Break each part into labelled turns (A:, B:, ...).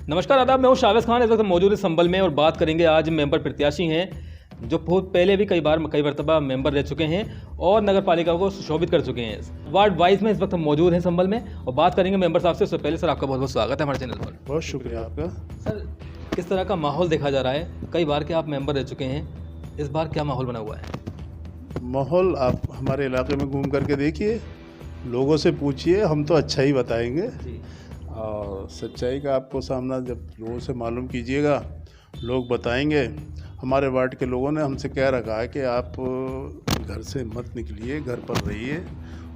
A: नमस्कार आदाब, मैं हूँ शावेज खान। इस वक्त मौजूद है संभल में और बात करेंगे। आज मेंबर प्रत्याशी हैं जो बहुत पहले भी कई मरतबा मेंबर रह चुके हैं और नगर पालिका को सुशोभित कर चुके हैं। वार्ड वाइज में इस वक्त हम मौजूद हैं संभल में और बात करेंगे मेंबर साहब से। उससे पहले सर आपका बहुत बहुत स्वागत है हमारे चैनल पर।
B: बहुत शुक्रिया आपका।
A: सर, किस तरह का माहौल देखा जा रहा है? कई बार के आप मेंबर रह चुके हैं, इस बार क्या माहौल बना हुआ है?
B: माहौल आप हमारे इलाके में घूम करके देखिए, लोगों से पूछिए, हम तो अच्छा ही बताएंगे। और सच्चाई का आपको सामना जब लोगों से मालूम कीजिएगा, लोग बताएंगे। हमारे वार्ड के लोगों ने हमसे कह रखा है कि आप घर से मत निकलिए, घर पर रहिए।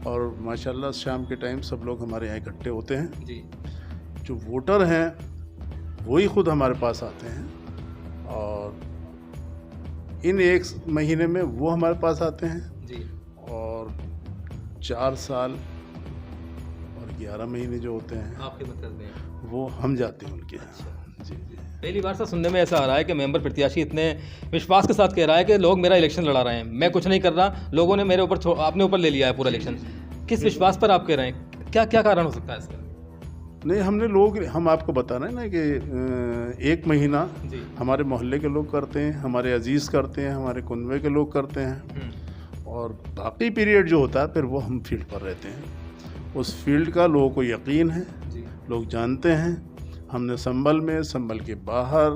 B: और माशाल्लाह शाम के टाइम सब लोग हमारे यहाँ इकट्ठे होते हैं
A: जी।
B: जो वोटर हैं वही खुद हमारे पास आते हैं और इन एक महीने में वो हमारे पास आते हैं
A: जी।
B: और 4 साल और 11 महीने जो होते हैं
A: आपके मतलब में
B: वो हम जाते हैं उनके यहाँ।
A: अच्छा।
B: जी जी।
A: पहली बार से सुनने में ऐसा आ रहा है कि मेंबर प्रत्याशी इतने विश्वास के साथ कह रहा है कि लोग मेरा इलेक्शन लड़ा रहे हैं, मैं कुछ नहीं कर रहा, लोगों ने मेरे ऊपर अपने ऊपर ले लिया है पूरा इलेक्शन। किस विश्वास पर आप कह रहे हैं? क्या क्या कारण हो सकता है इसका?
B: नहीं, हम आपको बता रहे हैं ना कि 1 महीना
A: जी।
B: हमारे मोहल्ले के लोग करते हैं, हमारे अजीज़ करते हैं, हमारे कुनबे के लोग करते हैं और बाकी पीरियड जो होता है फिर वो हम फील्ड पर रहते हैं। उस फील्ड का लोगों को यकीन है, लोग जानते हैं। हमने संभल के बाहर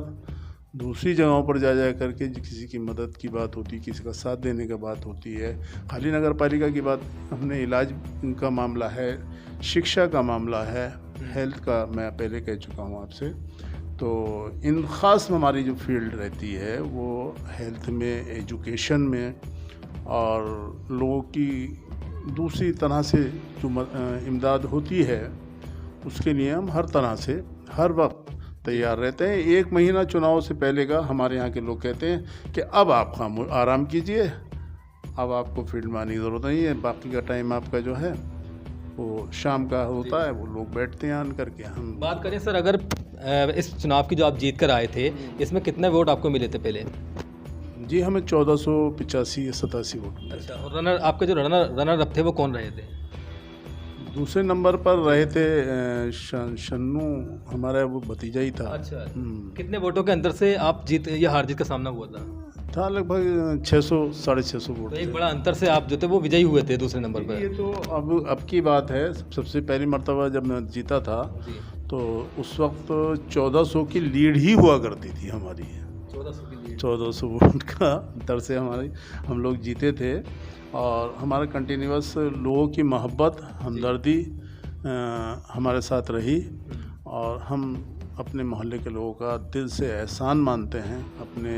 B: दूसरी जगहों पर जा करके किसी की मदद की बात होती है, किसी का साथ देने का बात होती है। खाली नगर पालिका की बात, हमने इलाज का मामला है, शिक्षा का मामला है, हेल्थ का मैं पहले कह चुका हूँ आपसे। तो इन ख़ास हमारी जो फील्ड रहती है वो हेल्थ में, एजुकेशन में और लोगों की दूसरी तरह से जो इमदाद होती है उसके लिए हम हर तरह से हर वक्त तैयार रहते हैं। 1 महीना चुनाव से पहले का हमारे यहाँ के लोग कहते हैं कि अब आप आराम कीजिए, अब आपको फील्ड में आने की ज़रूरत नहीं है। बाकी का टाइम आपका जो है वो शाम का होता है, वो लोग बैठते हैं आन करके। हम
A: बात करें सर, अगर इस चुनाव की जो आप जीत कर आए थे, इसमें कितने वोट आपको मिले थे पहले?
B: जी, हमें 1485 या 87 वोट मिले।
A: अच्छा, और आपके जो रनर अप थे वो कौन रहे थे?
B: दूसरे नंबर पर रहे थे शन्नू, हमारा वो भतीजा ही था।
A: अच्छा। कितने वोटों के अंदर से आप हार जीत का सामना हुआ था?
B: लगभग 600 650 वोट।
A: तो एक बड़ा अंतर से आप जो थे वो विजयी हुए थे दूसरे नंबर पर।
B: ये तो अब की बात है। सबसे पहली मर्तबा जब मैं जीता था तो उस वक्त 1400 की लीड ही हुआ करती थी हमारी।
A: 1400 की लीड,
B: 1400 वोट का अंतर से हम लोग जीते थे। और हमारा कंटिन्यूस लोगों की मोहब्बत, हमदर्दी हमारे साथ रही और हम अपने मोहल्ले के लोगों का दिल से एहसान मानते हैं, अपने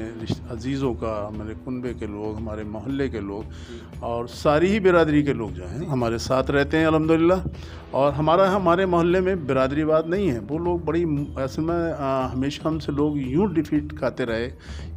B: अजीज़ों का, हमारे कुनबे के लोग, हमारे मोहल्ले के लोग और सारी ही बिरादरी के लोग जो हैं हमारे साथ रहते हैं अल्हम्दुलिल्लाह। और हमारे मोहल्ले में बिरादरीवाद नहीं है। वो लोग बड़ी ऐसे में हमेशा हमसे लोग यूँ डिफीट खाते रहे,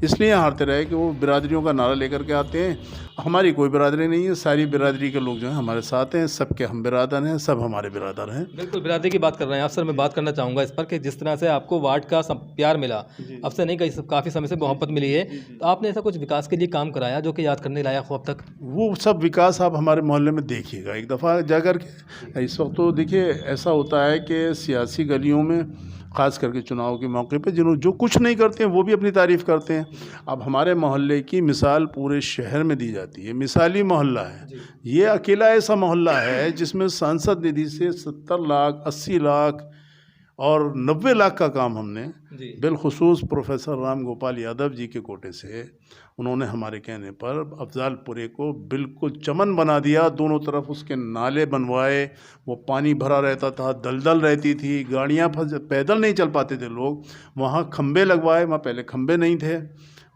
B: इसलिए हारते रहे कि वो बिरादरियों का नारा लेकर के आते हैं। हमारी कोई बिरादरी नहीं है, सारी बिरादरी के लोग जो हैं हमारे साथ हैं, सबके हम बिरादर हैं, सब हमारे बिरादर हैं।
A: बिल्कुल बिरादरी की बात कर रहे हैं आप सर। मैं बात करना चाहूँगा इस पर कि जिस तरह से आपको वार्ड का प्यार मिला, अब से नहीं काफ़ी समय से मोहब्बत मिली है, तो आपने ऐसा कुछ विकास के लिए काम कराया जो कि याद करने लायक हो अब तक?
B: वो सब विकास आप हमारे मोहल्ले में देखिएगा एक दफ़ा जाकर के। इस वक्त तो देखिए ऐसा होता है कि सियासी गलियों में ख़ास करके चुनाव के मौके पे जो कुछ नहीं करते हैं वो भी अपनी तारीफ़ करते हैं। अब हमारे मोहल्ले की मिसाल पूरे शहर में दी जाती है, मिसाली मोहल्ला है ये। अकेला ऐसा मोहल्ला है जिसमें सांसद निधि से 70 लाख, 80 लाख और 90 लाख का काम हमने बिलखुसूस प्रोफेसर राम गोपाल यादव जी के कोटे से, उन्होंने हमारे कहने पर अफजालपुरे को बिल्कुल चमन बना दिया। दोनों तरफ उसके नाले बनवाए, वो पानी भरा रहता था, दलदल रहती थी, गाड़ियाँ पैदल नहीं चल पाते थे लोग। वहाँ खंबे लगवाए, वहाँ पहले खंबे नहीं थे।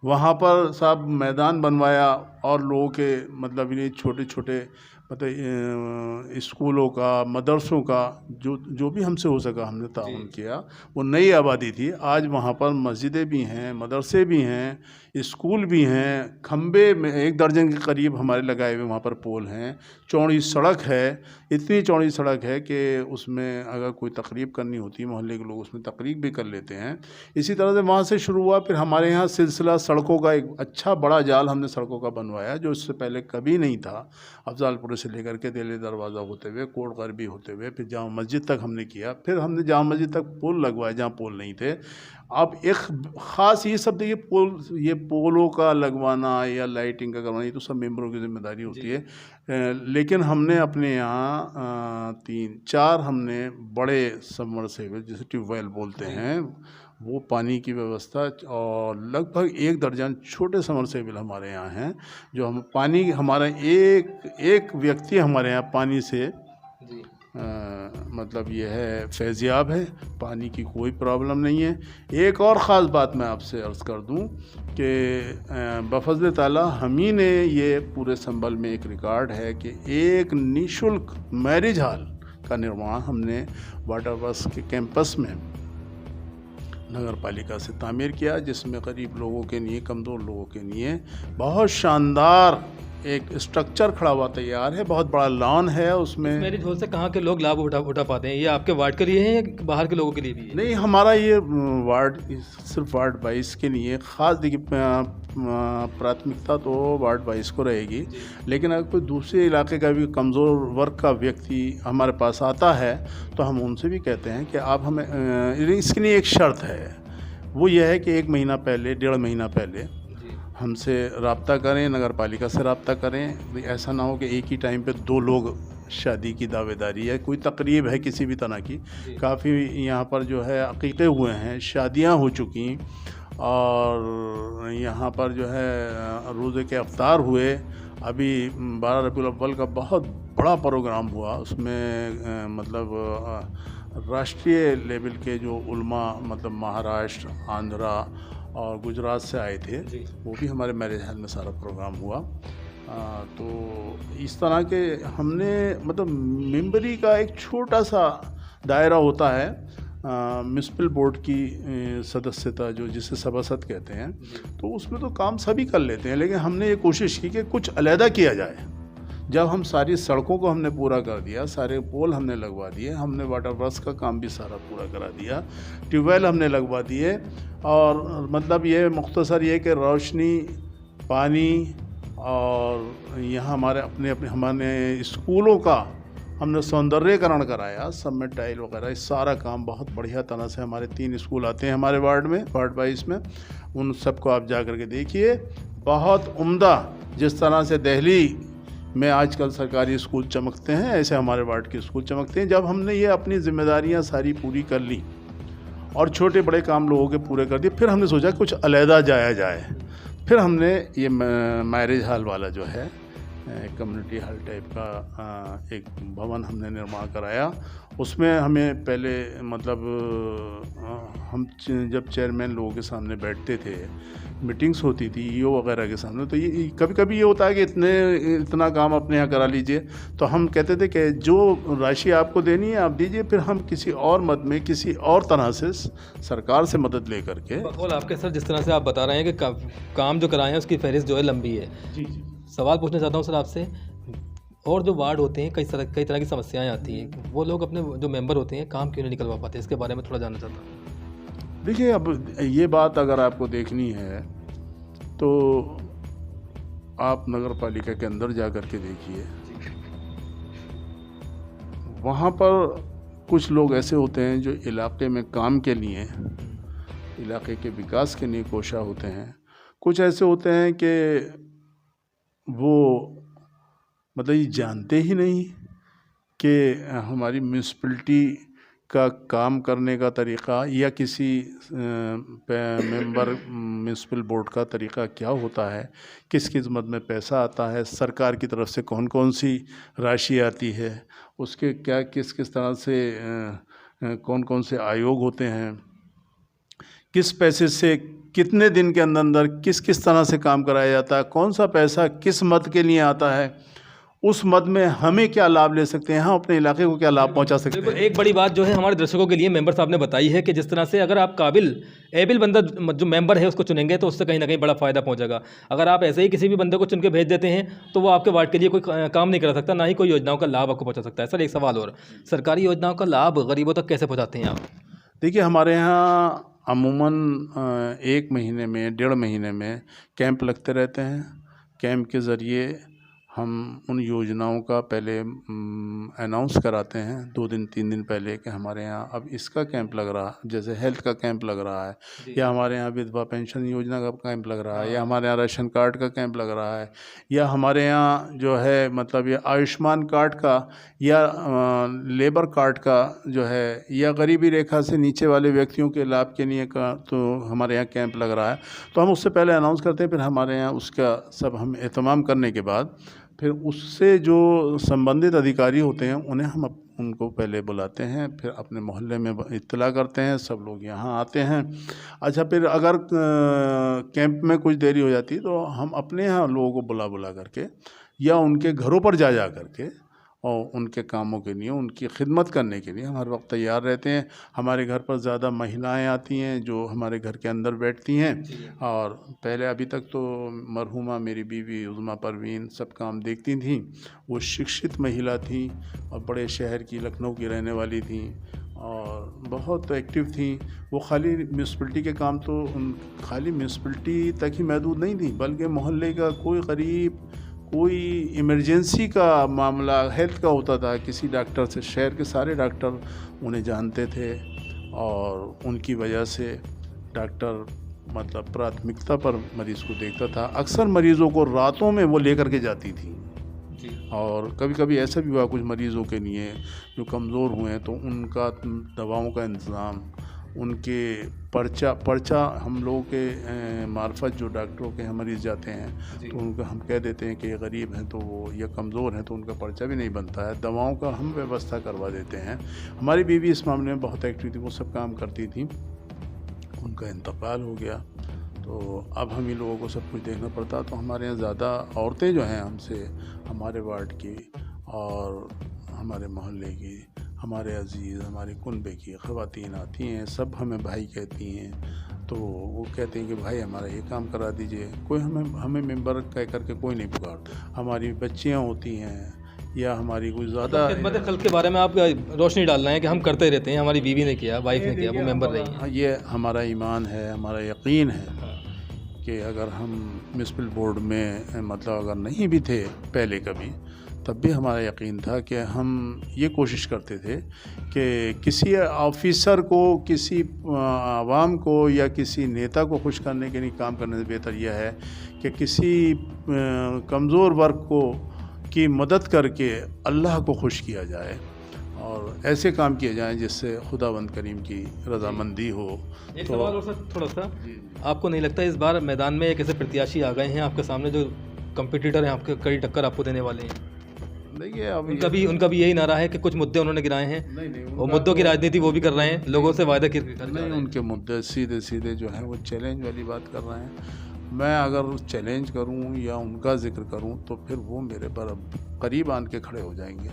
B: वहाँ पर साहब मैदान बनवाया और लोगों के मतलब ये छोटे छोटे मतलब स्कूलों का, मदरसों का जो भी हमसे हो सका हमने ताउन किया। वो नई आबादी थी, आज वहाँ पर मस्जिदें भी हैं, मदरसे भी हैं, स्कूल भी हैं, खंबे में 1 दर्जन के करीब हमारे लगाए हुए वहाँ पर पोल हैं, चौड़ी सड़क है। इतनी चौड़ी सड़क है कि उसमें अगर कोई तकरीब करनी होती है मोहल्ले के लोग उसमें तकरीब भी कर लेते हैं। इसी तरह से वहाँ से शुरू हुआ। फिर हमारे यहाँ सिलसिला सड़कों का एक अच्छा बड़ा जाल हमने सड़कों का बनवाया जो इससे पहले कभी नहीं था। अफजालपुर से लेकर के दिल्ली दरवाज़ा होते हुए, कोट गरबी होते हुए, फिर जामा मस्जिद तक हमने किया। फिर हमने जामा मस्जिद तक पुल लगवाए जहाँ पुल नहीं थे। अब एक ख़ास ये सब देखिए, ये पोलों का लगवाना या लाइटिंग का करवाना, ये तो सब मेंबरों की जिम्मेदारी होती है। लेकिन हमने अपने यहाँ 3-4 हमने बड़े सबमर्सिबल जिसे ट्यूबवेल बोलते हैं, वो पानी की व्यवस्था, और लगभग 1 दर्जन छोटे सबमर्सिबल हमारे यहाँ हैं, जो हम पानी, हमारा एक व्यक्ति हमारे यहाँ पानी से मतलब ये है फैज़याब है, पानी की कोई प्रॉब्लम नहीं है। एक और ख़ास बात मैं आपसे अर्ज़ कर दूं कि बफ़ज़्ल ताला हम ही ने ये पूरे संभल में एक रिकॉर्ड है कि एक निःशुल्क मैरिज हॉल का निर्माण हमने वाटर वर्क्स के कैंपस में नगर पालिका से तामीर किया, जिसमें गरीब लोगों के लिए, कमज़ोर लोगों के लिए बहुत शानदार एक स्ट्रक्चर खड़ा हुआ तैयार है। बहुत बड़ा लॉन है उसमें।
A: मैरिज हॉल से कहाँ के लोग लाभ उठा पाते हैं? ये आपके वार्ड के लिए है या बाहर के लोगों के लिए भी है?
B: नहीं, हमारा ये वार्ड सिर्फ वार्ड 22 के लिए ख़ास, देखिए प्राथमिकता तो वार्ड 22 को रहेगी, लेकिन अगर कोई दूसरे इलाके का भी कमज़ोर वर्ग का व्यक्ति हमारे पास आता है तो हम उनसे भी कहते हैं कि आप हमें, इसके लिए एक शर्त है, वो ये है कि 1 महीना पहले, 1.5 महीना पहले हमसे रब्ता करें, नगर पालिका से रब्ता करें। ऐसा ना हो कि एक ही टाइम पे 2 लोग शादी की दावेदारी है, कोई तकरीब है किसी भी तरह की। काफ़ी यहाँ पर जो है अक़ीक़े हुए हैं, शादियाँ हो चुकी, और यहाँ पर जो है रोज़े के अफ्तार हुए। अभी 12 रबीउल अव्वल का बहुत बड़ा प्रोग्राम हुआ, उसमें मतलब राष्ट्रीय लेवल के जो उलमा, मतलब महाराष्ट्र, आंध्रा और गुजरात से आए थे, वो भी हमारे मैरिज हॉल में सारा प्रोग्राम हुआ। तो इस तरह के हमने, मतलब मेंबरी का एक छोटा सा दायरा होता है, म्युनिसिपल बोर्ड की सदस्यता, जो जिसे सभासद कहते हैं, तो उसमें तो काम सभी कर लेते हैं, लेकिन हमने ये कोशिश की कि कुछ अलहदा किया जाए। जब हम सारी सड़कों को हमने पूरा कर दिया, सारे पोल हमने लगवा दिए, हमने वाटर वर्क्स का काम भी सारा पूरा करा दिया, ट्यूबवेल हमने लगवा दिए, और मतलब ये मुख्तसर ये कि रोशनी, पानी, और यहाँ हमारे स्कूलों का हमने सौंदर्यकरण कराया, सब में टाइल वगैरह, इस सारा काम बहुत बढ़िया तरह से। हमारे 3 स्कूल आते हैं हमारे वार्ड में, वार्ड 22 में, उन सबको आप जा कर के देखिए। बहुत उम्दा, जिस तरह से दिल्ली में आजकल सरकारी स्कूल चमकते हैं, ऐसे हमारे वार्ड के स्कूल चमकते हैं। जब हमने ये अपनी जिम्मेदारियां सारी पूरी कर ली और छोटे बड़े काम लोगों के पूरे कर दिए, फिर हमने सोचा कुछ अलहदा जाया जाए। फिर हमने ये मैरिज हॉल वाला जो है कम्युनिटी हॉल टाइप का एक भवन हमने निर्माण कराया। उसमें हमें पहले, मतलब हम जब चेयरमैन लोगों के सामने बैठते थे, मीटिंग्स होती थी ईओ वगैरह के सामने, तो ये कभी कभी ये होता है कि इतना काम अपने यहाँ करा लीजिए, तो हम कहते थे कि जो राशि आपको देनी है आप दीजिए, फिर हम किसी और मद में, किसी और तरह से सरकार से मदद ले करके।
A: बकौल आपके सर, जिस तरह से आप बता रहे हैं कि काम जो कराए हैं उसकी फहरिस्त जो है लंबी है।
B: जी जी।
A: सवाल पूछना चाहता हूँ सर आपसे, और जो वार्ड होते हैं कई तरह की समस्याएं आती हैं, वो लोग अपने जो मेंबर होते हैं काम क्यों नहीं निकलवा पाते, इसके बारे में थोड़ा जानना चाहता हूँ।
B: देखिए, अब ये बात अगर आपको देखनी है तो आप नगर पालिका के अंदर जा कर के देखिए, वहाँ पर कुछ लोग ऐसे होते हैं जो इलाके में काम के लिए, इलाके के विकास के लिए कोशा होते हैं। कुछ ऐसे होते हैं कि वो मतलब ये जानते ही नहीं कि हमारी म्यूनिसिपैलिटी का काम करने का तरीक़ा या किसी मेंबर म्यूनिसिपल बोर्ड का तरीक़ा क्या होता है, किस किस मद में पैसा आता है, सरकार की तरफ से कौन कौन सी राशि आती है, उसके क्या किस किस तरह से कौन कौन से आयोग होते हैं, किस पैसे से कितने दिन के अंदर अंदर किस किस तरह से काम कराया जाता है, कौन सा पैसा किस मद के लिए आता है, उस मद में हमें क्या लाभ ले सकते हैं, हम अपने इलाके को क्या लाभ पहुंचा सकते हैं।
A: एक बड़ी बात जो है हमारे दर्शकों के लिए मेंबर साहब ने बताई है कि जिस तरह से अगर आप एबिल बंदा जो मेंबर है उसको चुनेंगे तो उससे कहीं ना कहीं बड़ा फ़ायदा पहुंचेगा। अगर आप ऐसे ही किसी भी बंदे को चुन के भेज देते हैं तो वो आपके वार्ड के लिए कोई काम नहीं कर सकता, ना ही कोई योजनाओं का लाभ आपको पहुँचा सकता है। सर एक सवाल और, सरकारी योजनाओं का लाभ गरीबों तक कैसे पहुँचाते हैं आप?
B: देखिए, हमारे यहाँ अमूमन 1 महीने में, 1.5 महीने में कैंप लगते रहते हैं। कैंप के ज़रिए हम उन योजनाओं का पहले अनाउंस कराते हैं 2 दिन 3 दिन पहले कि हमारे यहाँ अब इसका कैंप लग रहा है, जैसे हेल्थ का कैंप लग रहा है, या हमारे यहाँ विधवा पेंशन योजना का कैंप लग रहा है, या हमारे यहाँ राशन कार्ड का कैंप लग रहा है, या हमारे यहाँ जो है मतलब ये आयुष्मान कार्ड का या लेबर कार्ड का जो है, या गरीबी रेखा से नीचे वाले व्यक्तियों के लाभ के लिए का तो हमारे यहाँ कैंप लग रहा है। तो हम उससे पहले अनाउंस करते हैं, फिर हमारे यहाँ उसका सब हम एहतमाम करने के बाद फिर उससे जो संबंधित अधिकारी होते हैं उन्हें हम उनको पहले बुलाते हैं, फिर अपने मोहल्ले में इत्तला करते हैं, सब लोग यहाँ आते हैं। अच्छा, फिर अगर कैंप में कुछ देरी हो जाती है तो हम अपने यहाँ लोगों को बुला करके या उनके घरों पर जा करके और उनके कामों के लिए, उनकी खिदमत करने के लिए हम हर वक्त तैयार रहते हैं। हमारे घर पर ज़्यादा महिलाएं आती हैं जो हमारे घर के अंदर बैठती हैं, और पहले अभी तक तो मरहुमा मेरी बीवी उज़मा परवीन सब काम देखती थीं। वो शिक्षित महिला थी और बड़े शहर की, लखनऊ की रहने वाली थी और बहुत एक्टिव थी। वो खाली म्यूनसिपलिटी के काम तो खाली म्यूनसिपलिटी तक ही महदूद नहीं थी, बल्कि मोहल्ले का कोई गरीब, कोई इमरजेंसी का मामला हेल्थ का होता था, किसी डॉक्टर से, शहर के सारे डॉक्टर उन्हें जानते थे और उनकी वजह से डॉक्टर मतलब प्राथमिकता पर मरीज़ को देखता था। अक्सर मरीज़ों को रातों में वो लेकर के जाती थी और कभी कभी ऐसा भी हुआ कुछ मरीज़ों के लिए जो कमज़ोर हुए हैं तो उनका दवाओं का इंतज़ाम, उनके पर्चा हम लोगों के मार्फत जो डॉक्टरों के यहाँ मरीज़ जाते हैं तो उनका हम कह देते हैं कि ये गरीब हैं तो वो या कमज़ोर हैं तो उनका पर्चा भी नहीं बनता है, दवाओं का हम व्यवस्था करवा देते हैं। हमारी बीवी इस मामले में बहुत एक्टिव थी, वो सब काम करती थी। उनका इंतकाल हो गया तो अब हम ही लोगों को सब कुछ देखना पड़ता। तो हमारे यहाँ ज़्यादा औरतें जो हैं हमसे, हमारे वार्ड की और हमारे मोहल्ले की, हमारे अजीज़, हमारे कुनबे की ख़वातीन आती हैं, सब हमें भाई कहती हैं। तो वो कहते हैं कि भाई हमारा ये काम करा दीजिए। कोई हमें मेंबर कह करके कोई नहीं पुकारता। हमारी बच्चियाँ होती हैं या हमारी कोई ज़्यादा
A: खिदमत खल्क़ के बारे में आप रोशनी डालना है कि हम करते रहते हैं, हमारी बीवी ने किया, वाइफ ने किया, वो मेंबर रही है।
B: ये हमारा ईमान है, हमारा यकीन है कि अगर हम म्यूनसिपल बोर्ड में मतलब अगर नहीं भी थे पहले कभी, तब भी हमारा यकीन था कि हम ये कोशिश करते थे कि किसी ऑफिसर को, किसी आवाम को या किसी नेता को खुश करने के लिए काम करने से बेहतर यह है कि किसी कमज़ोर वर्ग को की मदद करके अल्लाह को खुश किया जाए और ऐसे काम किए जाएं जिससे खुदावंद करीम की रज़ामंदी हो।
A: एक सवाल और सर थोड़ा सा, आपको नहीं लगता इस बार मैदान में एक ऐसे प्रत्याशी आ गए हैं आपके सामने जो कंपटीटर हैं, आपके कड़ी टक्कर आपको देने वाले हैं?
B: देखिए, अब
A: उनका भी यही नारा है कि कुछ मुद्दे उन्होंने गिराए हैं, वो मुद्दों की राजनीति वो भी कर रहे हैं, लोगों से वायदा कर
B: नहीं, उनके मुद्दे सीधे जो हैं वो चैलेंज वाली बात कर रहे हैं। मैं अगर चैलेंज करूं या उनका जिक्र करूं तो फिर वो मेरे पर करीब आन के खड़े हो जाएंगे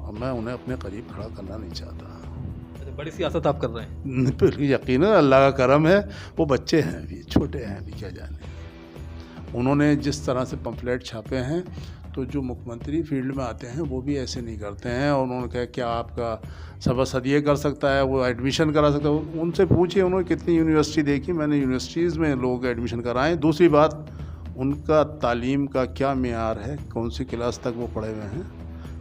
B: और मैं उन्हें अपने करीब खड़ा करना नहीं चाहता।
A: बड़ी सियासत आप कर रहे हैं?
B: फिर यकीनन अल्लाह का करम है, वो बच्चे हैं अभी, छोटे हैं अभी, क्या जाने। उन्होंने जिस तरह से पम्फलेट छापे हैं तो जो मुख्यमंत्री फील्ड में आते हैं वो भी ऐसे नहीं करते हैं। और उन्होंने कहा क्या आपका सभासद ये कर सकता है, वो एडमिशन करा सकता है? उनसे पूछिए उन्होंने कितनी यूनिवर्सिटी देखी, मैंने यूनिवर्सिटीज़ में लोगों के एडमिशन कराएं। दूसरी बात, उनका तालीम का क्या मेयार है, कौन सी क्लास तक वो पढ़े हुए हैं,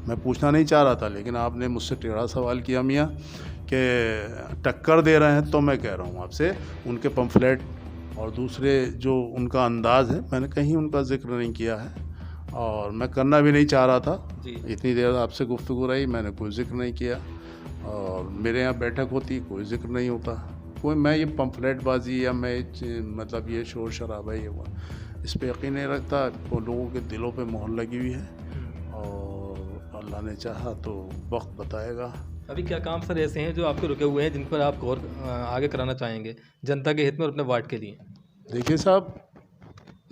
B: मैं पूछना नहीं चाह रहा था, लेकिन आपने मुझसे टेढ़ा सवाल किया मियाँ कि टक्कर दे रहे हैं। तो मैं कह रहा हूँ आपसे, उनके पम्फलेट और दूसरे जो उनका अंदाज़ है, मैंने कहीं उनका जिक्र नहीं किया है और मैं करना भी नहीं चाह रहा था। इतनी देर आपसे गुफ्तगू रही, मैंने कोई जिक्र नहीं किया और मेरे यहाँ बैठक होती, कोई जिक्र नहीं होता। कोई मैं ये पम्फलेटबाजी या मैं मतलब ये शोर शराबा ये हुआ, इस पर यकीन नहीं रखता। वो लोगों के दिलों पे मोहर लगी हुई है और अल्लाह ने चाहा तो वक्त बताएगा।
A: अभी क्या काम सर ऐसे हैं जो आपके रुके हुए हैं, जिन पर आप और आगे कराना चाहेंगे जनता के हित में और अपने वार्ड के लिए?
B: देखिए साहब,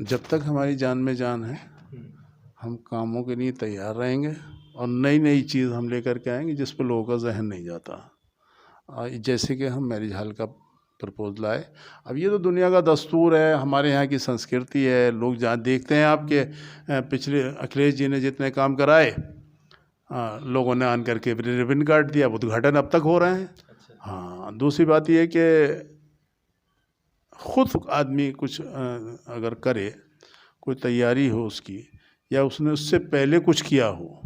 B: जब तक हमारी जान में जान है हम कामों के लिए तैयार रहेंगे और नई नई चीज़ हम लेकर के आएंगे जिस पर लोगों का जहन नहीं जाता। जैसे कि हम मैरिज हॉल का प्रपोजल आए, अब ये तो दुनिया का दस्तूर है, हमारे यहाँ की संस्कृति है। लोग जहाँ देखते हैं आपके पिछले अखिलेश जी ने जितने काम कराए, लोगों ने आन करके रिबन काट दिया, उद्घाटन अब तक हो रहे हैं। हाँ, दूसरी बात ये कि खुद आदमी कुछ अगर करे, कोई तैयारी हो उसकी या उसने उससे पहले कुछ किया हो,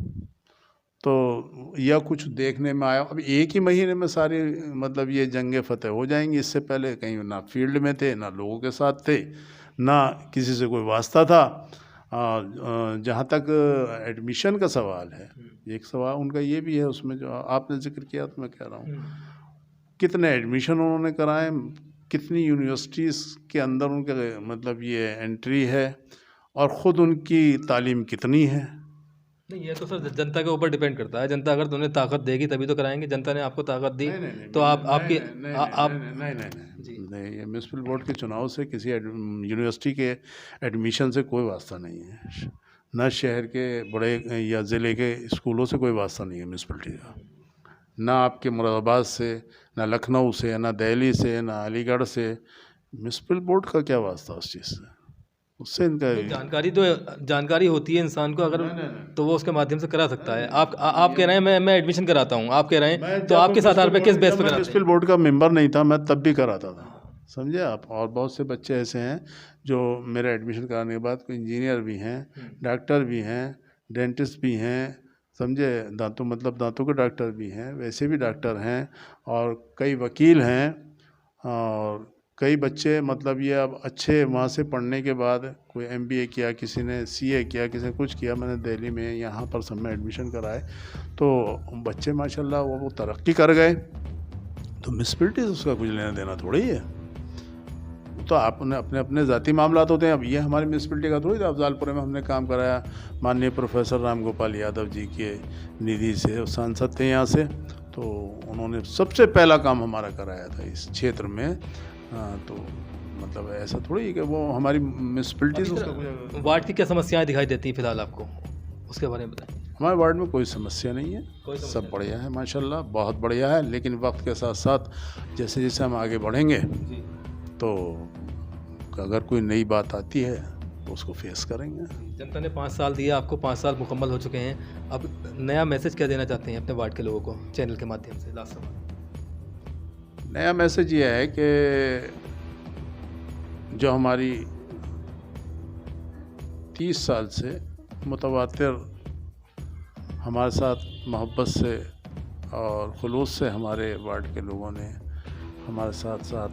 B: तो या कुछ देखने में आया। अब एक ही महीने में सारी मतलब ये जंगें फतेह हो जाएंगी। इससे पहले कहीं ना फील्ड में थे, ना लोगों के साथ थे, ना किसी से कोई वास्ता था। जहाँ तक एडमिशन का सवाल है, एक सवाल उनका ये भी है उसमें जो आपने जिक्र किया, तो मैं कह रहा हूँ कितने एडमिशन उन्होंने कराए, कितनी यूनिवर्सिटीज़ के अंदर उनके मतलब ये एंट्री है, और ख़ुद उनकी तालीम कितनी है।
A: नहीं, ये तो सर जनता के ऊपर डिपेंड करता है। जनता अगर तुम्हें ताकत देगी तभी तो कराएंगे। जनता ने आपको ताकत दी तो आप आपकी आप
B: नहीं, ये म्यूनसिपल बोर्ड के चुनाव से किसी यूनिवर्सिटी के एडमिशन से कोई वास्ता नहीं है। ना शहर के बड़े या ज़िले के स्कूलों से कोई वास्ता नहीं है म्यूनसिपलिटी का, ना आपके मुरादाबाद से, ना लखनऊ से, ना दिल्ली से, ना अलीगढ़ से। म्यूनसिपल बोर्ड का क्या वास्ता उस चीज़ से, उससे इनका
A: जानकारी होती है इंसान को, अगर तो वो उसके माध्यम से करा सकता है। आप कह रहे हैं मैं एडमिशन कराता हूँ, आप कह रहे हैं तो आपके 7,000 रुपये किस बेस पर कराते हैं?
B: म्यूनसिपल बोर्ड का मेंबर नहीं था मैं, तब भी कराता था, समझे आप। और बहुत से बच्चे ऐसे हैं जो मेरा एडमिशन कराने के बाद कोई इंजीनियर भी हैं, डॉक्टर भी हैं, डेंटिस्ट भी हैं, समझे, दांतों के डॉक्टर भी हैं, वैसे भी डॉक्टर हैं, और कई वकील हैं, और कई बच्चे मतलब ये अब अच्छे वहाँ से पढ़ने के बाद कोई MBA किया, किसी ने CA किया, किसी ने कुछ किया। मैंने दिल्ली में यहाँ पर सब में एडमिशन कराए, तो बच्चे माशाल्लाह वो तरक्की कर गए। तो म्यूनसिपलिटी से उसका कुछ लेना देना थोड़ी है, तो आपने अपने अपने ज़ाती मामलात होते हैं। अब ये हमारी म्यूनसिपलिटी का थोड़ी था। अफजालपुर में हमने काम कराया माननीय प्रोफेसर राम गोपाल यादव जी के निधि से, सांसद थे यहाँ से, तो उन्होंने सबसे पहला काम हमारा कराया था इस क्षेत्र में। तो मतलब ऐसा थोड़ी है कि वो हमारी म्यूनसिपलिटी।
A: वार्ड की क्या समस्याएं दिखाई देती हैं फिलहाल आपको, उसके बारे में बताएं।
B: हमारे वार्ड में कोई समस्या नहीं है, सब बढ़िया है माशाल्लाह, बहुत बढ़िया है। लेकिन वक्त के साथ साथ जैसे जैसे हम आगे बढ़ेंगे तो अगर कोई नई बात आती है तो उसको फेस करेंगे।
A: जनता ने 5 साल दिया आपको, 5 साल मुकम्मल हो चुके हैं, अब नया मैसेज क्या देना चाहते हैं अपने वार्ड के लोगों को चैनल के माध्यम से? लास्ट सवाल।
B: नया मैसेज ये है कि जो हमारी 30 साल से मुतवातिर हमारे साथ मोहब्बत से और खुलूस से हमारे वार्ड के लोगों ने हमारे साथ साथ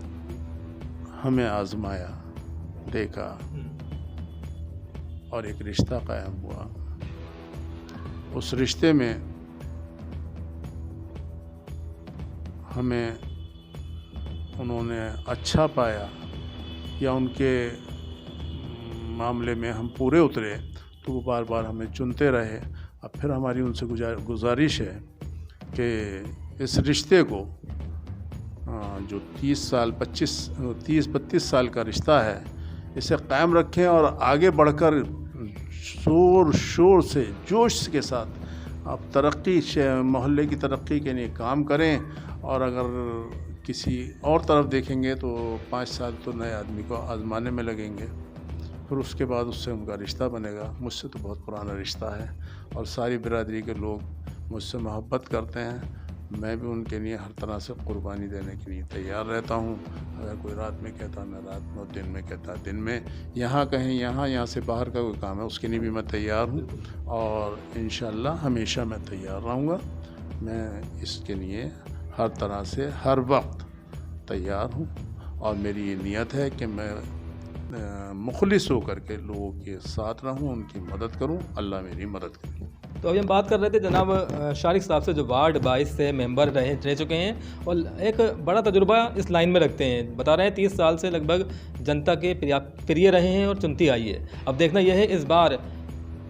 B: हमें आजमाया, देखा, और एक रिश्ता कायम हुआ। उस रिश्ते में हमें उन्होंने अच्छा पाया या उनके मामले में हम पूरे उतरे, तो वो बार बार हमें चुनते रहे। अब फिर हमारी उनसे गुजारिश है कि इस रिश्ते को जो 30-32 साल का रिश्ता है, इसे कायम रखें और आगे बढ़कर शोर शोर से, जोश के साथ आप तरक्की, मोहल्ले की तरक्की के लिए काम करें। और अगर किसी और तरफ देखेंगे तो 5 साल तो नए आदमी को आजमाने में लगेंगे, फिर उसके बाद उससे उनका रिश्ता बनेगा। मुझसे तो बहुत पुराना रिश्ता है और सारी बिरादरी के लोग मुझसे मोहब्बत करते हैं। मैं भी उनके लिए हर तरह से कुर्बानी देने के लिए तैयार रहता हूँ। अगर कोई रात में कहता मैं रात में, और दिन में कहता दिन में, यहाँ कहीं यहाँ से बाहर का कोई काम है उसके लिए भी मैं तैयार हूँ, और इंशाअल्लाह हमेशा मैं तैयार रहूँगा। मैं इसके लिए हर तरह से हर वक्त तैयार हूँ, और मेरी ये नीयत है कि मैं मुखलिस होकर के लोगों के साथ रहूं, उनकी मदद करूं, अल्लाह मेरी मदद करे।
A: तो अभी हम बात कर रहे थे जनाब शारिक साहब से, जो वार्ड 22 से मेंबर रह चुके हैं और एक बड़ा तजुर्बा इस लाइन में रखते हैं। बता रहे हैं 30 साल से लगभग जनता के प्रिय रहे हैं और चुनती आई है। अब देखना यह है इस बार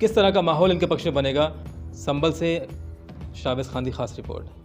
A: किस तरह का माहौल इनके पक्ष में बनेगा। संभल से शाहबाज खान की खास रिपोर्ट।